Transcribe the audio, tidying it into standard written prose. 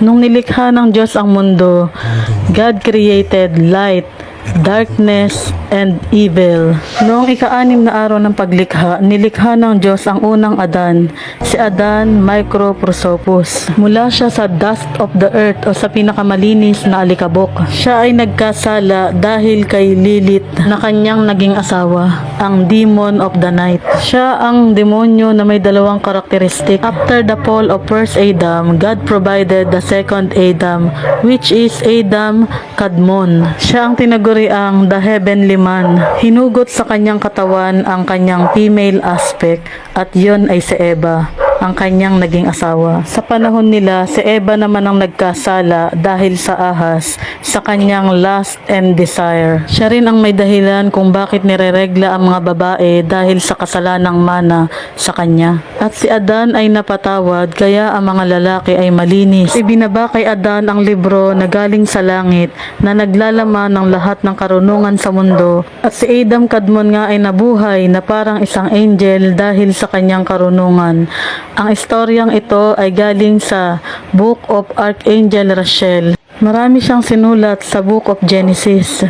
Nung nilikha ng Diyos ang mundo, God created light, darkness, and evil. Noong ika-6 na araw ng paglikha, nilikha ng Diyos ang unang Adan, si Adan Microprosopus. Mula siya sa dust of the earth o sa pinakamalinis na alikabok. Siya ay nagkasala dahil kay Lilith na kanyang naging asawa, ang demon of the night. Siya ang demonyo na may dalawang karakteristik. After the fall of first Adam, God provided the second Adam, which is Adam Kadmon. Siya ang tinaguriang the heavenly man. Hinugot sa kanyang katawan ang kanyang female aspect at yon ay si Eva, ang kanyang naging asawa. Sa panahon nila, si Eva naman ang nagkasala dahil sa ahas, sa kanyang lust and desire. Siya rin ang may dahilan kung bakit nireregla ang mga babae dahil sa kasalanang mana sa kanya. At si Adan ay napatawad, kaya ang mga lalaki ay malinis. Ibinaba kay Adan ang libro na galing sa langit na naglalaman ng lahat ng karunungan sa mundo. At si Adam Kadmon nga ay nabuhay na parang isang angel dahil sa kanyang karunungan. Ang istoryang ito ay galing sa Book of Archangel Rachel. Marami siyang sinulat sa Book of Genesis.